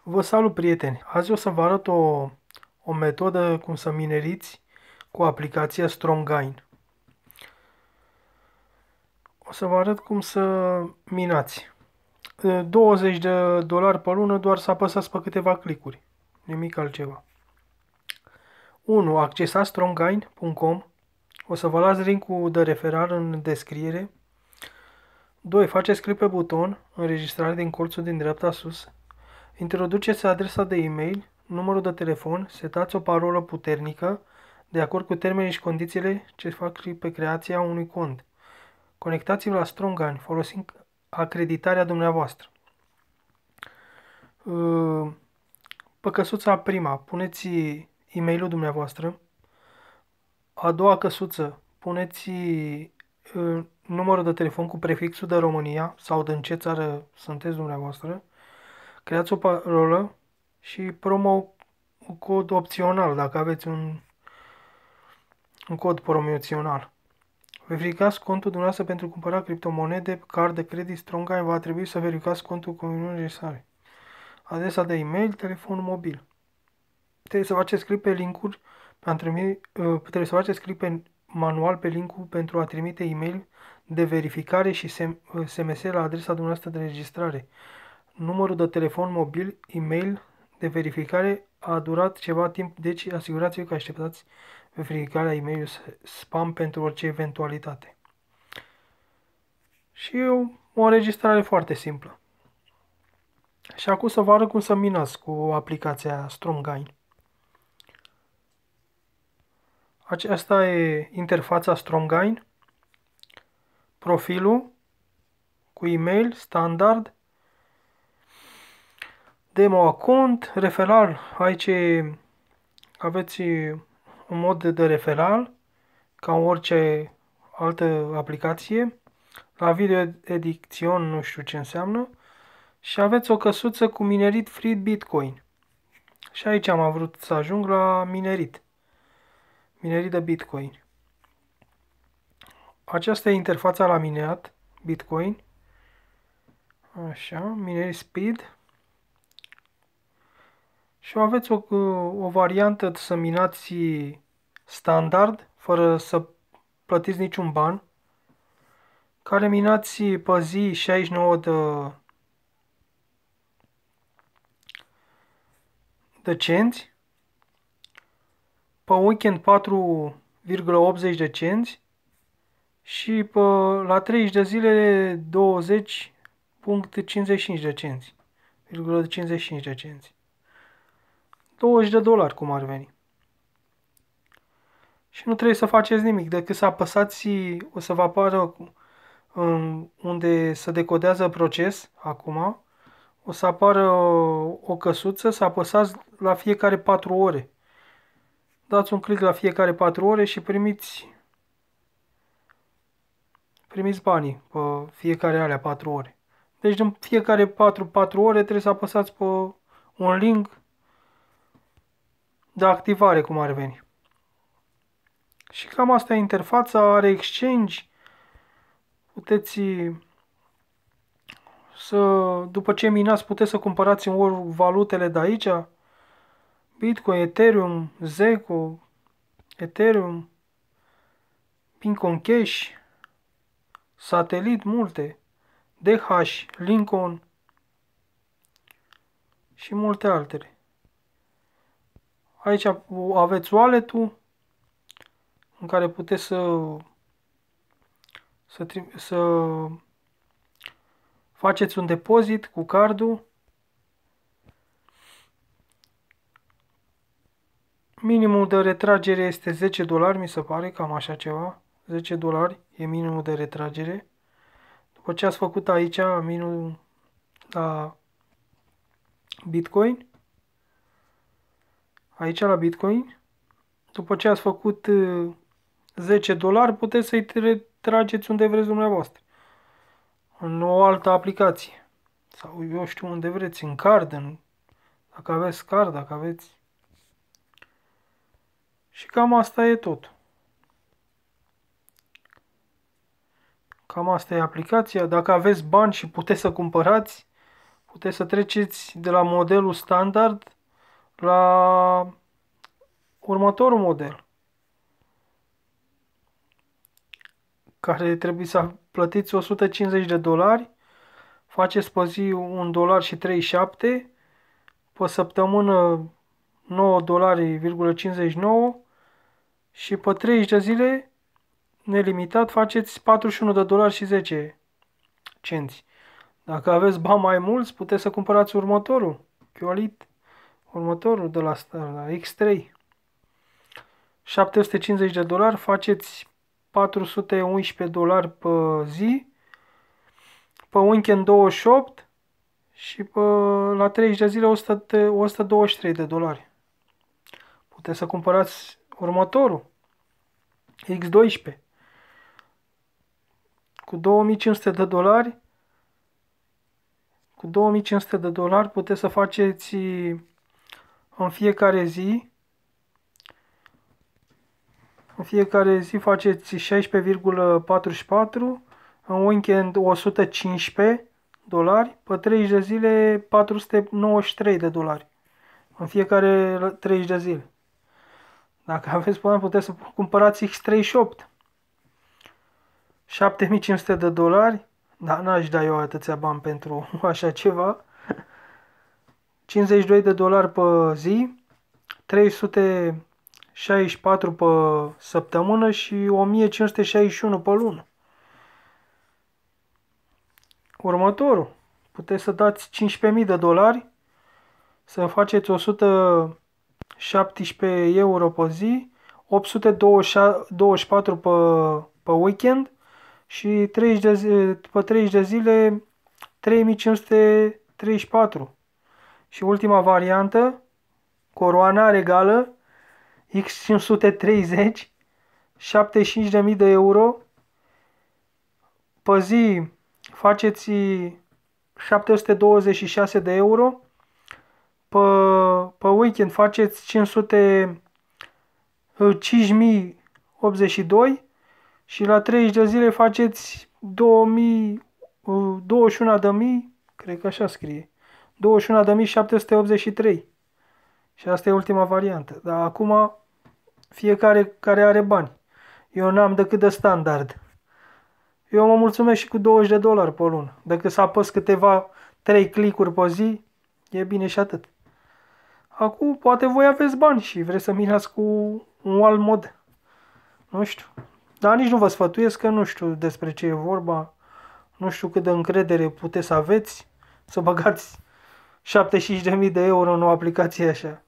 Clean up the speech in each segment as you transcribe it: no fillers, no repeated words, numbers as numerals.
Vă salut, prieteni! Azi o să vă arăt o metodă cum să mineriți cu aplicația StrongGain. O să vă arăt cum să minați. $20 pe lună doar să apăsați pe câteva clicuri. Nimic altceva. 1. Accesați stronggain.com. O să vă las link-ul de referar în descriere. 2. Faceți click pe buton, înregistrare din colțul din dreapta sus. Introduceți adresa de e-mail, numărul de telefon, setați o parolă puternică, de acord cu termenii și condițiile ce fac pe creația unui cont. Conectați-vă la StrongGain folosind acreditarea dumneavoastră. Pe căsuța prima puneți e-mailul dumneavoastră. A doua căsuță puneți numărul de telefon cu prefixul de România sau din ce țară sunteți dumneavoastră. Creați o parolă și promo cod opțional, dacă aveți un cod promoțional. Verificați contul dumneavoastră pentru cumpăra criptomonede, card de credit StrongGain, va trebui să verificați contul cu minuni necesare. Adresa de e-mail, telefon mobil. Trebuie să faceți click pe linkuri, trebuie să faceți click manual pe linkul pentru a trimite e-mail de verificare și SMS la adresa dumneavoastră de registrare. Numărul de telefon mobil, e-mail de verificare a durat ceva timp, deci asigurați-vă că așteptați verificarea e-mail spam pentru orice eventualitate. Și o înregistrare foarte simplă. Și acum să vă arăt cum să minați cu aplicația StrongGain. Aceasta e interfața StrongGain, profilul cu e-mail standard, demo account, referral, aici aveți un mod de referral, ca în orice altă aplicație, la video edition nu știu ce înseamnă, și aveți o căsuță cu minerit free Bitcoin. Și aici am vrut să ajung la minerit de Bitcoin. Aceasta e interfața la minerat Bitcoin. Așa, minerit speed. Și aveți o variantă să minați standard, fără să plătiți niciun ban, care minați pe zi 69 de cenți, pe weekend 4,80 de cenți și la 30 de zile 20,55 de cenți. 55 de cenți. $20 cum ar veni. Și nu trebuie să faceți nimic, decât să apăsați, o să vă apară unde se decodează proces, acum, o să apară o căsuță, să apăsați la fiecare 4 ore. Dați un click la fiecare 4 ore și primiți banii pe fiecare alea 4 ore. Deci în fiecare 4 ore trebuie să apăsați pe un link de activare, cum ar veni. Și cam asta e interfața, are exchange, puteți după ce minați, puteți să cumpărați în valutele de aici, Bitcoin, Ethereum, Zeco, Ethereum, Bitcoin Cash, Satelit, multe, DH, Lincoln și multe altele. Aici aveți wallet-ul în care puteți să faceți un depozit cu cardul. Minimul de retragere este $10, mi se pare, cam așa ceva. $10 e minimul de retragere. După ce ați făcut aici minul la Bitcoin, aici la Bitcoin, după ce ați făcut $10, puteți să-i retrageți unde vreți dumneavoastră. În o altă aplicație. Sau eu știu unde vreți, în card, dacă aveți card, dacă aveți... Și cam asta e tot. Cam asta e aplicația. Dacă aveți bani și puteți să cumpărați, puteți să treceți de la modelul standard la următorul model, care trebuie să plătiți $150, faceți pe zi $1,37, pe săptămână $9,59 și pe 30 de zile nelimitat faceți $41,10. Dacă aveți bani mai mulți, puteți să cumpărați următorul, QLED, următorul de la X3. $750, faceți $411 pe zi, pe weekend 28 și la 30 de zile $123. Puteți să cumpărați următorul, X12, cu $2.500. Cu $2.500 puteți să faceți în fiecare zi. În fiecare zi faceți 16,44, în weekend $115, pe 30 de zile $493. În fiecare 30 de zile. Dacă aveți bani, puteți să cumpărați X38. $7.500, dar n-aș da eu atâția bani pentru așa ceva. $52 pe zi, 364 pe săptămână și 1561 pe lună. Următorul, puteți să dați $15.000, să faceți 117 euro pe zi, 824 pe weekend și pe 30 de zile 3534. Și ultima variantă, coroana regală, X530, 75.000 de euro, pe zi faceți 726 de euro, pe weekend faceți 5.082 și la 30 de zile faceți 21.000, cred că așa scrie, 21.783. Și asta e ultima variantă. Dar acum fiecare care are bani. Eu n-am decât de standard. Eu mă mulțumesc și cu $20 pe lună. Dacă să apăs câteva 3 clicuri pe zi, e bine și atât. Acum, poate voi aveți bani și vreți să minați cu un alt mod. Nu știu. Dar nici nu vă sfătuiesc că nu știu despre ce e vorba. Nu știu cât de încredere puteți să aveți să băgați 75.000 de euro în o aplicație așa.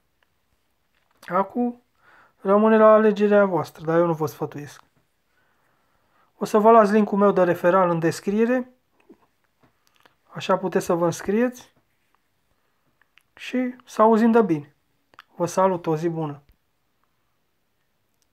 Acum, rămâne la alegerea voastră, dar eu nu vă sfătuiesc. O să vă las linkul meu de referal în descriere. Așa puteți să vă înscrieți. Și să auzim de bine. Vă salut, o zi bună!